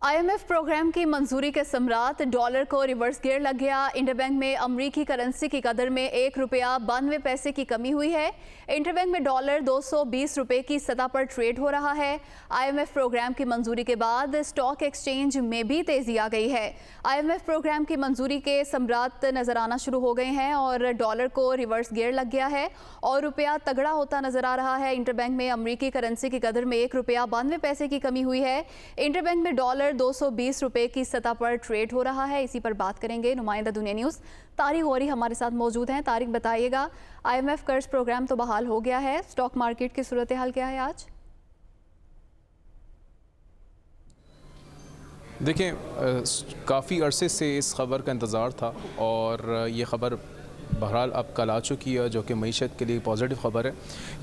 IMF programme की मंजूरी के समरात डॉलर को रिवर्स गियर लग गया। इंटरबैंक में अमरीकी करेंसी की कदर में ₹1.92 की कमी हुई है। इंटरबैंक में डॉलर 220 रुपये की सतह पर ट्रेड हो रहा है। IMF प्रोग्राम की मंजूरी के बाद स्टॉक एक्सचेंज में भी तेजी आ गई है। IMF प्रोग्राम की मंजूरी के समरात नजर आना शुरू हो गए हैं और डॉलर को रिवर्स गियर लग गया है और रुपया तगड़ा होता नजर आ रहा है। इंटरबैंक में अमरीकी करेंसी की कदर में ₹1.92 की कमी हुई है। इंटरबैंक में डॉलर 220 रुपये की सतह पर ट्रेड हो रहा है। इसी पर बात करेंगे। नुमाइंदा दुनिया न्यूज़ तारिक गौरी हमारे साथ मौजूद हैं। तारिक, बताइएगा, IMF कर्ज प्रोग्राम तो बहाल हो गया है, स्टॉक मार्केट की सूरत हाल क्या है आज? देखिए, काफ़ी अरसे से इस खबर का इंतज़ार था और ये ख़बर बहरहाल अब कल आ चुकी है, जो कि मईशत के लिए पॉजिटिव ख़बर है।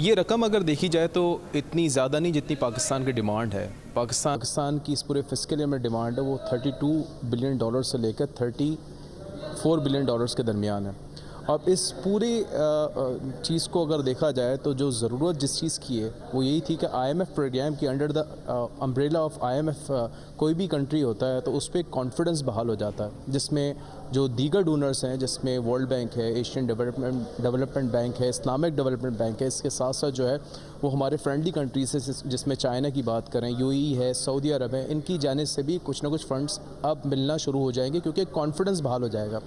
ये रकम अगर देखी जाए तो इतनी ज़्यादा नहीं जितनी पाकिस्तान की डिमांड है। पाकिस्तान की इस पूरे फिस्कल ईयर में डिमांड है वो $32 बिलियन से लेकर $34 बिलियन के दरमियान है। अब इस पूरी चीज़ को अगर देखा जाए तो जो ज़रूरत जिस चीज़ की है वो यही थी कि IMF प्रोग्राम की under the umbrella of IMF कोई भी कंट्री होता है तो उस पर कॉन्फिडेंस बहाल हो जाता है, जिसमें जो दीगर डोनर्स हैं, जिसमें वर्ल्ड बैंक है, एशियन डेवलपमेंट बैंक है, इस्लामिक डेवलपमेंट बैंक है, इसके साथ साथ जो है वो हमारे फ्रेंडली कंट्रीज है, जिसमें चाइना की बात करें, UAE है, सऊदी अरब है, इनकी जानिब से भी कुछ ना कुछ फ़ंड्स अब मिलना शुरू हो जाएंगे क्योंकि कॉन्फिडेंस बहाल हो जाएगा।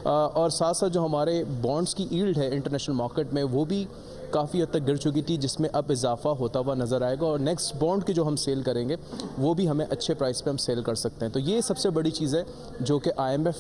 और साथ साथ जो हमारे बॉन्ड्स की यील्ड है इंटरनेशनल मार्केट में वो भी काफ़ी हद तक गिर चुकी थी, जिसमें अब इजाफा होता हुआ नज़र आएगा और नेक्स्ट बॉन्ड की जो हम सेल करेंगे वो भी हमें अच्छे प्राइस पे हम सेल कर सकते हैं। तो ये सबसे बड़ी चीज़ है जो कि IMF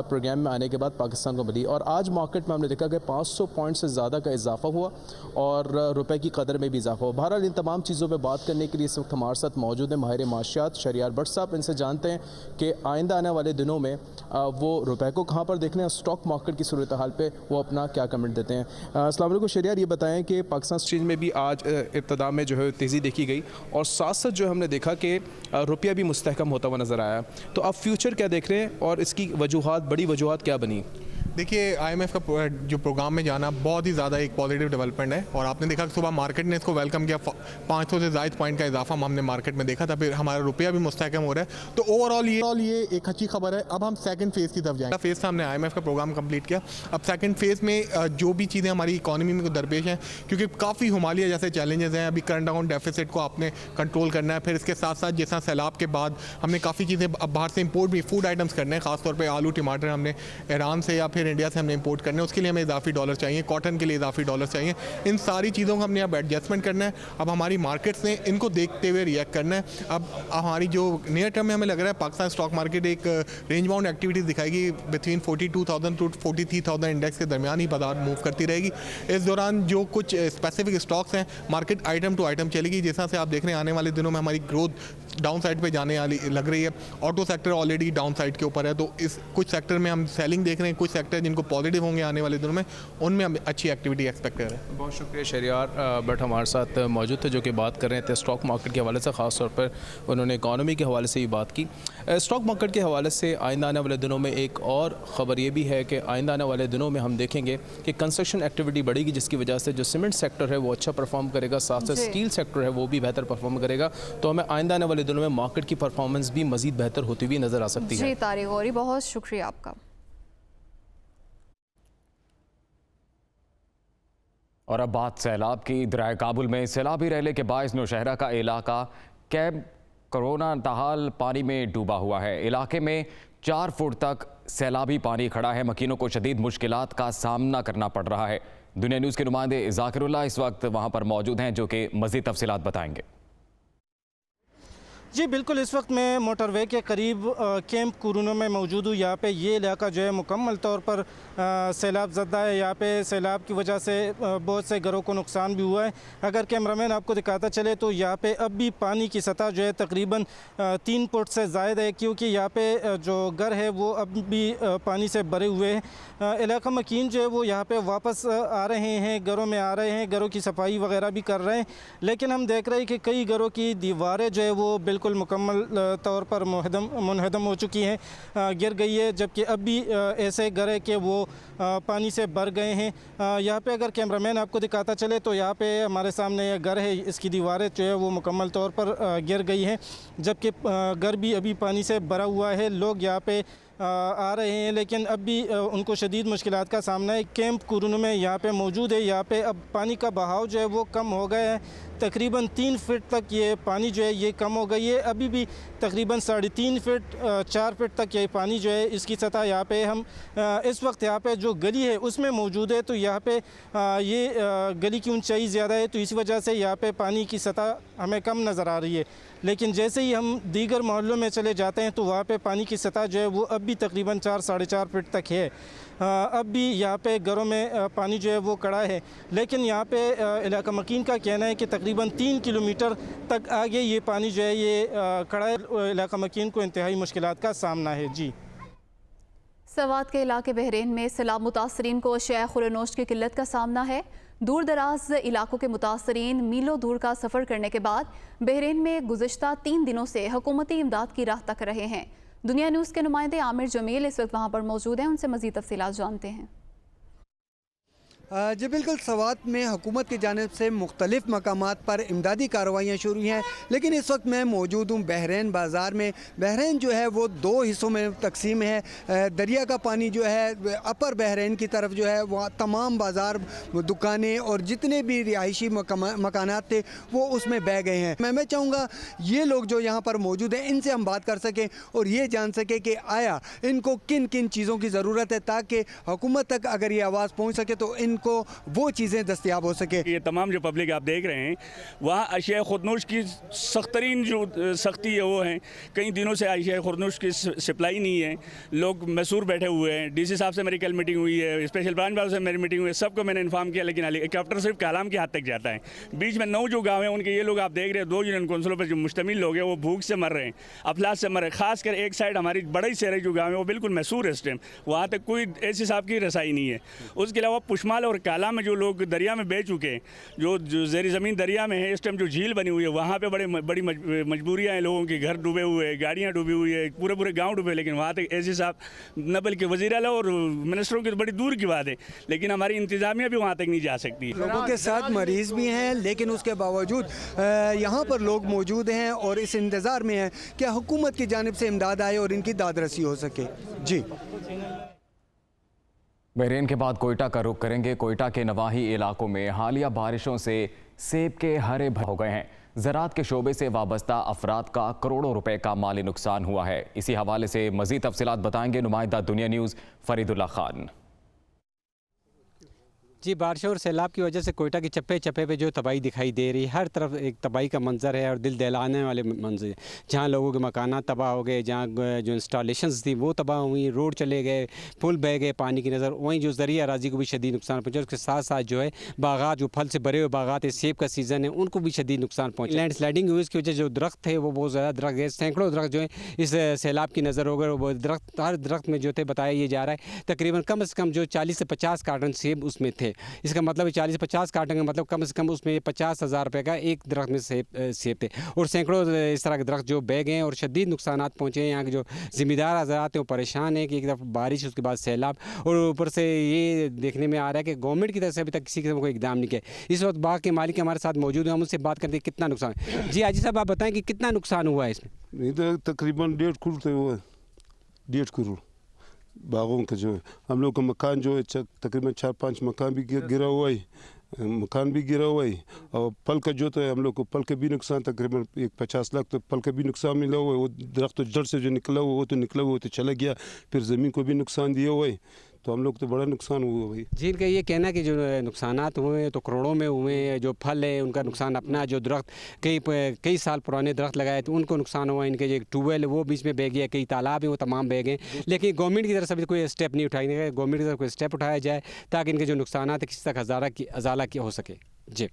प्रोग्राम में आने के बाद पाकिस्तान को मिली। और आज मार्केट में हमने देखा कि 500 पॉइंट से ज़्यादा का इजाफा हुआ और रुपए की कदर में भी इजाफा हुआ। बहरहाल इन तमाम चीज़ों पर बात करने के लिए इस वक्त हमारे साथ मौजूद है माहिर माशियात शहरियार भट्ट साहब। इनसे जानते हैं कि आइंदा आने वाले दिनों में वो रुपए को कहाँ पर देखने और स्टॉक मार्केट की सूरत हाल पर वो अपना क्या कमेंट देते हैं। अस्सलाम वालेकुम शहरियार, ये बताएँ कि पाकिस्तान एक्सचेंज में भी आज इब्तदा में जो है तेज़ी देखी गई और साथ साथ जो हमने देखा कि रुपया भी मुस्तहकम होता हुआ नज़र आया। तो आप फ्यूचर क्या देख रहे हैं और इसकी वजूहात, बड़ी वजूहात क्या बनी? देखिए, IMF का जो प्रोग्राम में जाना बहुत ही ज़्यादा एक पॉजिटिव डेवलपमेंट है और आपने देखा कि सुबह मार्केट ने इसको वेलकम किया। 500 से ज़ायद पॉइंट का इजाफा हमने मार्केट में देखा था, फिर हमारा रुपया भी मुस्तहकम हो रहा है। तो ओवरऑल ये एक अच्छी खबर है। अब हम सेकंड फेज़ की तरफ जाएंगे। फेज़ से हमने IMF का प्रोग्राम कंप्लीट किया। अब सेकंड फेज़ में जो भी चीज़ें हमारी इकॉनमी में दरपेश हैं, क्योंकि काफ़ी हुमालिया जैसे चैलेंजेस हैं, अभी करंट अकाउंट डेफिसिट को आपने कंट्रोल करना है। फिर इसके साथ साथ जैसा सैलाब के बाद हमने काफ़ी चीज़ें अब बाहर से इम्पोर्ट भी फूड आइटम्स करने हैं, खासतौर पर आलू टमाटर हमने ईरान से या फिर इंडिया से हमने इम्पोर्ट करने, उसके लिए हमें इजाफी डॉलर चाहिए, कॉटन के लिए इजाफी डॉलर चाहिए। इन सारी चीज़ों को हमने अब एडजस्टमेंट करना है। अब हमारी मार्केट्स ने इनको देखते हुए रिएक्ट करना है। अब हमारी जो नियर टर्म में हमें लग रहा है पाकिस्तान स्टॉक मार्केट एक रेंज बाउंड एक्टिविटीज़ दिखाएगी, बिटवीन 42,000 टू 43,000 इंडेक्स के दरमियान ही बाजार मूव करती रहेगी। इस दौरान जो कुछ स्पेसिफिक स्टॉक्स हैं, मार्केट आइटम टू आइटम चलेगी। जैसा से आप देख रहे हैं आने वाले दिनों में हमारी ग्रोथ डाउन साइड पर जाने वाली लग रही है। Auto sector already down side के ऊपर है, तो इस कुछ सेक्टर में हम सेलिंग देख रहे हैं, कुछ सेक्टर जिनको पॉजिटिव होंगे आने वाले दिनों में, उनमें हम अच्छी एक्टिविटी एक्सपेक्ट कर रहे हैं। बहुत शुक्रिया शहरियार भट्ट हमारे साथ मौजूद थे, जो कि बात कर रहे थे स्टॉक मार्केट के हवाले से। ख़ास तौर पर उन्होंने इकॉनमी के हवाले से ही बात की। स्टॉक मार्केट के हवाले से आइंदा आने वाले दिनों में एक और ख़बर ये भी है कि आइंदा आने वाले दिनों में हम देखेंगे कि कंस्ट्रक्शन एक्टिविटी बढ़ेगी, जिसकी वजह से जो सीमेंट सेक्टर है वो अच्छा परफॉर्म करेगा, साथ साथ स्टील सेक्टर है वो भी बेहतर परफॉर्म करेगा। तो हमें आइंदा आने वाले दिनों में मार्केट की परफॉर्मेंस भी मज़ीद बेहतर होती हुई नज़र आ सकती है। जी तारिक गौरी, बहुत शुक्रिया आपका। और अब बात सैलाब की। दरिया काबुल में सैलाबी रैले के बायस नौशहरा का इलाका कैंप कोरोना ताहाल पानी में डूबा हुआ है। इलाके में 4 फुट तक सैलाबी पानी खड़ा है। मकीनों को शदीद मुश्किलात का सामना करना पड़ रहा है। दुनिया न्यूज़ के नुमाइंदे जाकिरुल्लाह इस वक्त वहाँ पर मौजूद हैं, जो कि मज़ीद तफसीलात बताएंगे। जी बिल्कुल, इस वक्त मैं मोटरवे के करीब कैंप कुरुनो में मौजूद हूँ। यहाँ पे ये इलाका जो है मुकम्मल तौर पर सैलाब ज़दा है। यहाँ पे सैलाब की वजह से बहुत से घरों को नुकसान भी हुआ है। अगर कैमरामैन आपको दिखाता चले तो यहाँ पे अब भी पानी की सतह जो है तकरीबन 3 फुट से ज़ायद है, क्योंकि यहाँ पे जो घर है वो अब भी पानी से भरे हुए हैं। इलाका मकीन जो है वो यहाँ पर वापस आ रहे हैं, घरों में आ रहे हैं, घरों की सफाई वगैरह भी कर रहे हैं। लेकिन हम देख रहे हैं कि कई घरों की दीवारें जो है वो बिल्कुल बिल्कुल मुकम्मल तौर पर मुनहदम हो चुकी हैं, गिर गई है। जबकि अब भी ऐसे घर है कि वो पानी से भर गए हैं। यहाँ पे अगर कैमरामैन आपको दिखाता चले तो यहाँ पे हमारे सामने ये घर है, इसकी दीवारें जो है वो मुकम्मल तौर पर गिर गई हैं, जबकि घर भी अभी पानी से भरा हुआ है। लोग यहाँ पे आ रहे हैं, लेकिन अब भी उनको शदीद मुश्किलात का सामना है। कैंप कुरुन में यहाँ पे मौजूद है। यहाँ पे अब पानी का बहाव जो है वो कम हो गया है, तकरीबन 3 फीट तक ये पानी जो है ये कम हो गई है। अभी भी तकरीबन 3.5 फीट 4 फीट तक ये पानी जो है इसकी सतह यहाँ पे हम इस वक्त यहाँ पे जो गली है उसमें मौजूद है, तो यहाँ पे ये गली की ऊंचाई ज़्यादा है, तो इसी वजह से यहाँ पे पानी की सतह हमें कम नज़र आ रही है। लेकिन जैसे ही हम दीगर मोहल्लों में चले जाते हैं तो वहाँ पे पानी की सतह जो है वो अब भी तकरीबन 4-4.5 फीट तक है। अब भी यहाँ पे घरों में पानी जो है वो खड़ा है, लेकिन यहाँ पे इलाका मकीन का कहना है कि तकरीबन 3 किलोमीटर तक आगे ये पानी जो है ये खड़ा है। इलाका मकीन को इंतहाई मुश्किलात का सामना है। जी, सवात के इलाके बहरीन में सैलाब मुतासरीन को अशिया खुरनोश की किल्लत का सामना है। दूर दराज इलाकों के मुतासरीन मीलों दूर का सफ़र करने के बाद बहरीन में गुज़िश्ता 3 दिनों से हुकूमती इमदाद की राह तक रहे हैं। दुनिया न्यूज़ के नुमाइंदे आमिर जमील इस वक्त वहाँ पर मौजूद हैं, उनसे मज़ीद तफसीलात जानते हैं। जी बिल्कुल, सवात में हुकूमत की जानिब से मुख्तलिफ़ मकामात पर इमदादी कार्रवाइयाँ शुरू हैं, लेकिन इस वक्त मैं मौजूद हूँ बहरीन बाज़ार में। बहरीन जो है वो 2 हिस्सों में तकसीम है। दरिया का पानी जो है अपर बहरीन की तरफ जो है वहाँ तमाम बाज़ार, दुकानें और जितने भी रिहायशी मकानात थे वो उसमें बह गए हैं। मैं चाहूँगा ये लोग जो यहाँ पर मौजूद हैं इनसे हम बात कर सकें और ये जान सकें कि आया इनको किन किन चीज़ों की ज़रूरत है, ताकि हुकूमत तक अगर ये आवाज़ पहुँच सके तो इनको वो चीज़ें दस्तयाब हो सके। ये तमाम जो पब्लिक आप देख रहे हैं वहाँ अशिया खुरनोश की सख्तरीन जो सख्ती है वो है। कई दिनों से अशिया खुरनोश की सप्लाई नहीं है, लोग मैसूर बैठे हुए हैं। डीसी साहब से मेरी कल मीटिंग हुई है, स्पेशल ब्रांच साहब से मेरी मीटिंग हुई है, सबको मैंने इन्फॉर्म किया, लेकिन हेलीकॉप्टर सिर्फ कलाम की हद तक जाता है। बीच में 9 जो गाँव हैं उनके ये लोग आप देख रहे हैं 2 यूनियन कौंसिलों पर जो मुश्तमिल लोग हैं वो भूख से मर रहे हैं, अफलास से मर रहे हैं। खासकर एक साइड हमारी बड़ी शहर जो गाँव है वो बिल्कुल मैसूर है इस टाइम, वहाँ तक कोई ऐसी साहब की रसाई नहीं है। उसके अलावा पुशमाल और काला में जो लोग दरिया में बह चुके हैं, जो जेरी ज़मीन दरिया में है, इस टाइम जो झील बनी हुई है वहाँ पे बड़ी मजबूरियाँ हैं, लोगों के घर डूबे हुए हैं, गाड़ियाँ डूबी हुई है, पूरे गांव डूबे। लेकिन वहाँ तक ऐसे साहब न बल्कि वज़ीर आला और मिनिस्टरों की तो बड़ी दूर की बात है, लेकिन हमारी इंतज़ामिया भी वहाँ तक नहीं जा सकती। लोगों के साथ मरीज़ भी हैं, लेकिन उसके बावजूद यहाँ पर लोग मौजूद हैं और इस इंतज़ार में हैं कि हुकूमत की जानिब से इमदाद आए और इनकी दादरसी हो सके। जी, बहरीन के बाद कोयटा का रुख करेंगे। कोयटा के नवाही इलाकों में हालिया बारिशों से सेब के हरे भरे हो गए हैं। ज़राअत के शोबे से वाबस्ता अफराद का करोड़ों रुपए का माली नुकसान हुआ है। इसी हवाले से मज़ीद तफसीलात बताएंगे नुमाइंदा दुनिया न्यूज़ फरीदुल्लाह खान। जी, बारिश और सैलाब की वजह से कोयटा की चप्पे चप्पे पे जो तबाही दिखाई दे रही है, हर तरफ एक तबाही का मंजर है और दिल दहलाने वाले मंजर है। जहाँ लोगों के मकानात तबाह हो गए, जहाँ जो इंस्टॉलेशंस थी वो तबाह हुई, रोड चले गए, पुल बह गए पानी की नज़र। वहीं जो ज़रिया अराजी को भी शदीद नुकसान पहुँचा। उसके साथ साथ जो है बागात, जो फल से भरे हुए बागात है, सेब का सीज़न है, उनको भी शदीद नुकसान पहुँचा। लैंड स्लाइडिंग हुई, इसकी वजह जो दरख्त थे वो बहुत ज़्यादा दरख्त है, सैकड़ों दरख्त जो है इस सैलाब की नज़र हो गए। वो दरख्त, हर दरख्त में जो थे बताया ये जा रहा है तकरीबन कम से कम जो 40 से 50 कार्टन सेब उसमें थे। इसका मतलब 40 से 50 कार्टन का मतलब कम से कम उसमें 50,000 रुपये का एक दरख्त में सेब थे, और सैकड़ों इस तरह के दरख्त जो बह गए हैं और शदीद नुकसान पहुँचे हैं। यहाँ के जो ज़िम्मेदार हज़रात हैं वो परेशान हैं कि एक तरफ बारिश, उसके बाद सैलाब, और ऊपर से ये देखने में आ रहा है कि गवर्नमेंट की तरफ से अभी तक किसी किस्म कोई इकदाम नहीं किया। इस वक्त बाग के मालिक हमारे साथ मौजूद हैं, हम उनसे बात करते हैं कितना नुकसान। जी हाजी साहब, आप बताएँ कि कितना नुकसान हुआ है इसमें? नहीं तो तकरीबन 1.5 करोड़ थे, वो 1.5 करोड़ बागों का जो है। हम लोग का मकान जो है तकरीबन 4-5 मकान भी गिरा हुआ है, मकान भी गिरा हुआ है, और फल का जो तो हम लोग को फल का भी नुकसान तकरीबन 50 लाख तो फल का भी नुकसान मिला हुआ है। वो दरख्त तो जड़ से जो निकला हुआ वो तो निकला हुआ तो चला गया, फिर ज़मीन को भी नुकसान दिया हुआ है, तो हम लोग तो बड़ा नुकसान हुआ भाई। जी, इनका ये कहना है कि जो नुकसानात हुए तो करोड़ों में हुए हैं। जो फल है उनका नुकसान अपना, जो दरख्त कई साल पुराने दरख्त लगाए तो उनको नुकसान हुआ। इनके जो टूबेल है वो बीच में बह गया, कई तालाब हैं वो तमाम बह गए। लेकिन गवर्नमेंट की तरफ से अभी कोई स्टेप नहीं उठाई गया। गवर्नमेंट की तरफ कोई स्टेप उठाया जाए ताकि इनके जो नुकसान है किसी तक अजाला हो सके। जी,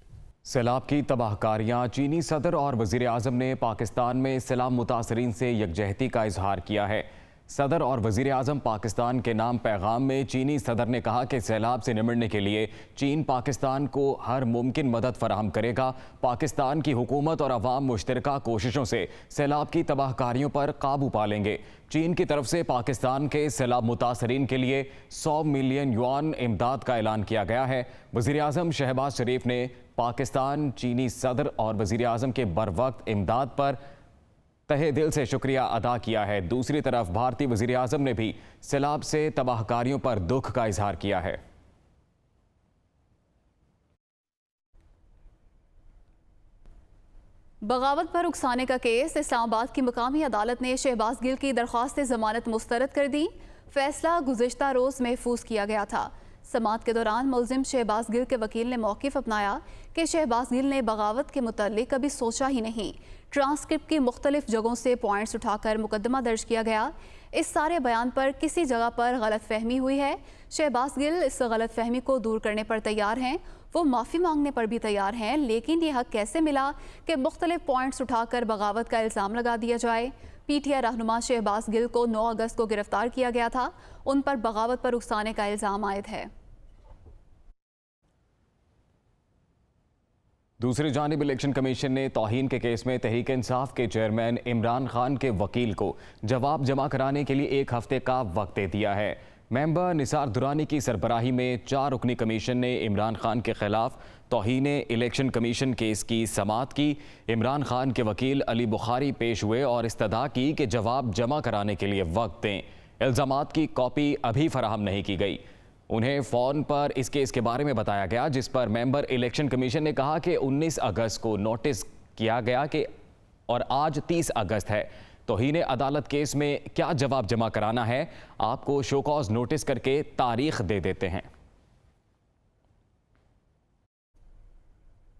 सैलाब की तबाहकारियाँ। चीनी सदर और वज़ीर आज़म ने पाकिस्तान में सैलाब मुतासरीन से यकजहती का इजहार किया है। सदर और वज़ीर आज़म पाकिस्तान के नाम पैगाम में चीनी सदर ने कहा कि सैलाब से निपटने के लिए चीन पाकिस्तान को हर मुमकिन मदद फराहम करेगा। पाकिस्तान की हुकूमत और अवाम मुश्तरका कोशिशों से सैलाब की तबाहकारियों पर काबू पा लेंगे। चीन की तरफ से पाकिस्तान के सैलाब मुतासरीन के लिए 100 मिलियन युआन इमदाद का ऐलान किया गया है। वज़ीर आज़म शहबाज शरीफ ने पाकिस्तान, चीनी सदर और वज़ीर आज़म के बरवक्त इमदाद पर तहे दिल से शुक्रिया अदा किया है। दूसरी तरफ भारतीय वज़ीर आज़म ने भी सैलाब से तबाहकारियों पर दुख का इजहार किया है। बगावत पर उकसाने का केस इस्लामाबाद की मुकामी अदालत ने शहबाज गिल की दरख्वास्त जमानत मुस्तरद कर दी। फैसला गुज़िश्ता रोज़ महफूज किया गया था। समाअत के दौरान मुलजिम शहबाज गिल के वकील ने मौक़िफ़ अपनाया कि शहबाज गिल ने बगावत के मुताल्लिक़ कभी सोचा ही नहीं। ट्रांसक्रिप्ट की मुख्तलिफ जगहों से पॉइंट्स उठाकर मुकदमा दर्ज किया गया। इस सारे बयान पर किसी जगह पर गलत फहमी हुई है। शहबाज गिल इस गलत फहमी को दूर करने पर तैयार हैं। वो माफ़ी मांगने पर भी तैयार हैं, लेकिन ये हक कैसे मिला कि मुख्तलिफ पॉइंट्स उठाकर बगावत का इल्ज़ाम लगा दिया जाए। पीटीआई रहनुमा शहबाज गिल को 9 अगस्त को गिरफ्तार किया गया था। उन पर बगावत पर उकसाने का इल्ज़ाम आयद है। दूसरी जानिब इलेक्शन कमीशन ने तौहीन के केस में तहरीक इंसाफ के चेयरमैन इमरान खान के वकील को जवाब जमा कराने के लिए 1 हफ्ते का वक्त दे दिया है। मेंबर निसार दुरानी की सरबराही में 4 रुकनी कमीशन ने इमरान खान के खिलाफ तौहीन इलेक्शन कमीशन केस की समाअत की। इमरान खान के वकील अली बुखारी पेश हुए और इस्तदा की कि जवाब जमा कराने के लिए वक्त दें। इल्ज़ामात की कॉपी अभी फराहम नहीं की गई। उन्हें फ़ोन पर इस केस के बारे में बताया गया, जिस पर मेंबर इलेक्शन कमीशन ने कहा कि 19 अगस्त को नोटिस किया गया कि और आज 30 अगस्त है। तौहीन अदालत केस में क्या जवाब जमा कराना है, आपको शो कॉज नोटिस करके तारीख दे देते हैं।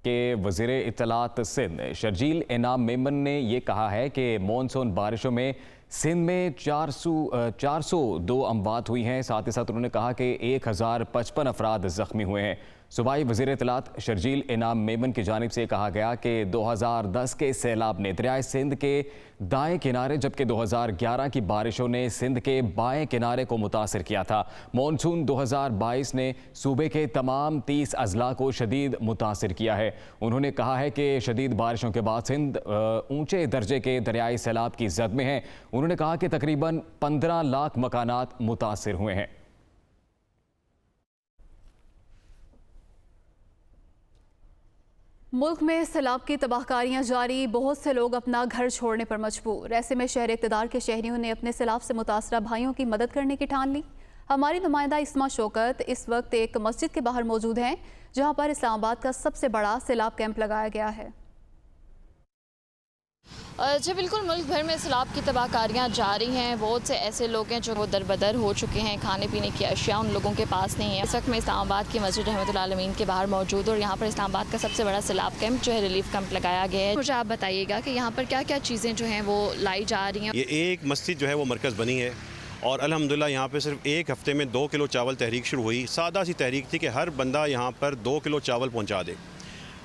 के वज़ीर इत्तलात सिंध शर्जील इनाम मेमन ने यह कहा है कि मानसून बारिशों में सिंध में 402 अमवात हुई हैं। साथ ही साथ उन्होंने कहा कि 1055 अफराद ज़ख्मी हुए हैं। सूबाई वज़ीर इत्तलात शर्जील इनाम मेमन की जानिब से कहा गया कि 2010 के सैलाब ने दरियाए सिंध के दाएं किनारे, जबकि 2011 की बारिशों ने सिंध के बाएं किनारे को मुतासर किया था। मानसून 2022 ने सूबे के तमाम 30 अजला को शदीद मुतासर किया है। उन्होंने कहा है कि शदीद बारिशों के बाद सिंध ऊंचे दर्जे के दरियाई सैलाब की जद में है। उन्होंने कहा कि तकरीबन 15 लाख मकानात मुतासर हुए हैं। मुल्क में सैलाब की तबाहकारियां जारी, बहुत से लोग अपना घर छोड़ने पर मजबूर। ऐसे में शहर इक़्तिदार के शहरियों ने अपने सैलाब से मुतासरा भाइयों की मदद करने की ठान ली। हमारी नुमाइंदा इस्मा शौकत इस वक्त एक मस्जिद के बाहर मौजूद हैं, जहां पर इस्लामाबाद का सबसे बड़ा सैलाब कैंप लगाया गया है। जी बिल्कुल, मुल्क भर में सैलाब की तबाहकारियाँ जारी हैं। बहुत से ऐसे लोग हैं जो वो दरबदर हो चुके हैं, खाने पीने की अशिया उन लोगों के पास नहीं है। इस वक्त मैं इस्लामाबाद की मस्जिद रहमतुल आलमीन के बाहर मौजूद हूँ और यहाँ पर इस्लामाबाद का सबसे बड़ा सैलाब कैंप जो है, रिलीफ कैंप लगाया गया है। मुझे आप बताइएगा कि यहाँ पर क्या क्या चीज़ें जो हैं वो लाई जा रही हैं। ये एक मस्जिद जो है वो मरकज़ बनी है और अल्हम्दुलिल्लाह यहाँ पे सिर्फ 1 हफ़्ते में 2 किलो चावल तहरीक शुरू हुई। सादा सी तहरीक थी कि हर बंदा यहाँ पर 2 किलो चावल पहुँचा दे,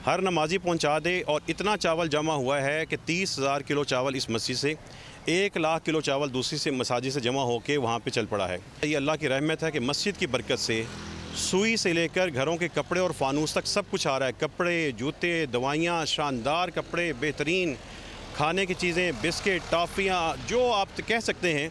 हर नमाजी पहुंचा दे। और इतना चावल जमा हुआ है कि 30,000 किलो चावल इस मस्जिद से, 1 लाख किलो चावल दूसरी से मसाजिद से जमा होकर वहाँ पे चल पड़ा है। ये अल्लाह की रहमत है कि मस्जिद की बरकत से सुई से लेकर घरों के कपड़े और फानूस तक सब कुछ आ रहा है। कपड़े, जूते, दवाइयाँ, शानदार कपड़े, बेहतरीन खाने की चीज़ें, बिस्किट, टॉफ़ियाँ, जो आप कह सकते हैं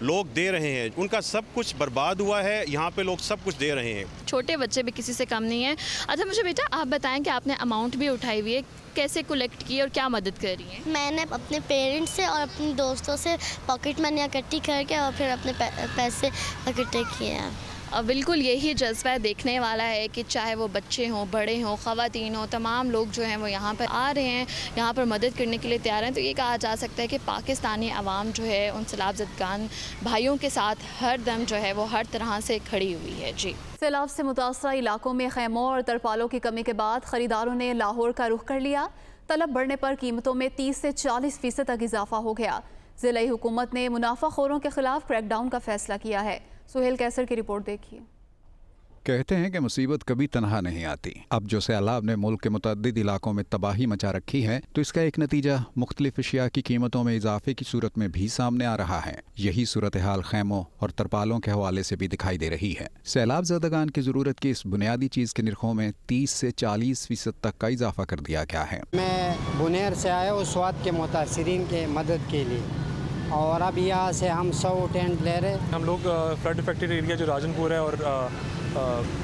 लोग दे रहे हैं। उनका सब कुछ बर्बाद हुआ है, यहाँ पे लोग सब कुछ दे रहे हैं। छोटे बच्चे भी किसी से कम नहीं है। अच्छा मुझे बेटा आप बताएं कि आपने अमाउंट भी उठाई हुई है, कैसे कलेक्ट की और क्या मदद कर रही है? मैंने अपने पेरेंट्स से और अपने दोस्तों से पॉकेट मनी इकट्ठी करके और फिर अपने पैसे इकट्ठे किए हैं। बिल्कुल यही जज्बा देखने वाला है कि चाहे वो बच्चे हों, बड़े हों, ख़वातीन हों, तमाम लोग जो हैं वो यहाँ पर आ रहे हैं, यहाँ पर मदद करने के लिए तैयार हैं। तो ये कहा जा सकता है कि पाकिस्तानी अवाम जो है उन सैलाब ज़दगान भाइयों के साथ हर दम जो है वो हर तरह से खड़ी हुई है। जी, सैलाब से मुतासरा इलाकों में खैमों और तरपालों की कमी के बाद ख़रीदारों ने लाहौर का रुख कर लिया। तलब बढ़ने पर कीमतों में 30 से 40% तक इजाफा हो गया। ज़िला हुकूमत ने मुनाफाखोरों के खिलाफ क्रैकडाउन का फैसला किया है। सुहेल कैसर की रिपोर्ट देखिए। कहते हैं कि मुसीबत कभी तनहा नहीं आती। अब जो सैलाब ने मुल्क के मुतअद्दिद इलाकों में तबाही मचा रखी है, तो इसका एक नतीजा मुख्तलिफ अशिया की कीमतों में इजाफे की सूरत में भी सामने आ रहा है। यही सूरत हाल खैमों और तरपालों के हवाले से भी दिखाई दे रही है। सैलाब ज़दगान की ज़रूरत की इस बुनियादी चीज़ के निर्खों में 30 से 40% तक का इजाफा कर दिया गया है। मैं बुनेर से आया हूँ स्वात के मुतासरीन के मदद के लिए, और अब यहाँ से हम 100 टेंट ले रहे। हम लोग फ्लड अफेक्टेड एरिया जो राजनपुर है और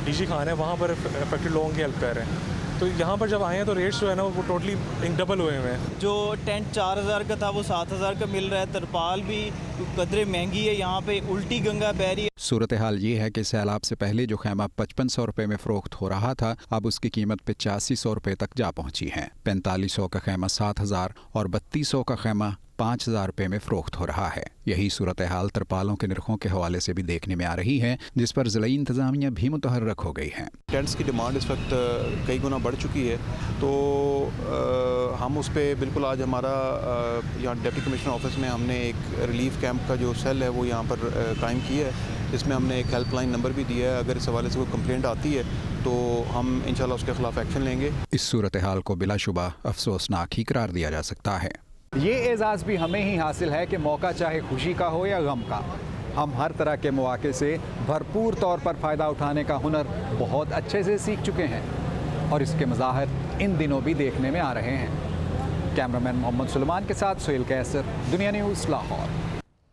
डीजी खान है, वहाँ पर अफेक्टेड लोगों की हेल्प कर रहे हैं। तो यहाँ पर जब आए हैं तो रेट्स जो है ना वो टोटली डबल हुए हुए हैं। जो टेंट 4000 का था वो 7000 का मिल रहा है। तरपाल भी कदरे महंगी है, यहाँ पे उल्टी गंगा बह रही है। सूरत हाल ये है कि सैलाब से पहले जो खैमा 5500 रुपये में फ़रोख्त हो रहा था, अब उसकी कीमत 8500 रुपये तक जा पहुँची है। 4500 का खैमा 7000 और 3200 का खैमा 5000 रुपये में फ़रोख्त हो रहा है। यही सूरत हाल तरपालों के निर्खों के हवाले से भी देखने में आ रही है, जिस पर ज़िला इंतज़ामिया भी मुतहर्रक हो गई है। टेंट्स की डिमांड इस वक्त कई गुना बढ़ चुकी है, तो हम उस पर बिल्कुल आज हमारा यहाँ डिप्टी कमिश्नर ऑफिस में हमने एक रिलीफ कैंप का जो सेल है वो यहाँ पर कायम किया है, जिसमें हमने एक हेल्पलाइन नंबर भी दिया है। अगर इस हवाले से कोई कंप्लेंट आती है तो हम इंशाल्लाह उसके खिलाफ एक्शन लेंगे। इस सूरत हाल को बिलाशुबा अफसोसनाक ही करार दिया जा सकता है। ये एजाज़ भी हमें ही हासिल है कि मौका चाहे खुशी का हो या गम का, हम हर तरह के मौके से भरपूर तौर पर फ़ायदा उठाने का हुनर बहुत अच्छे से सीख चुके हैं, और इसके मज़ाहिर इन दिनों भी देखने में आ रहे हैं। कैमरामैन मोहम्मद सुलेमान के साथ सुहेल कैसर, दुनिया न्यूज़, लाहौर।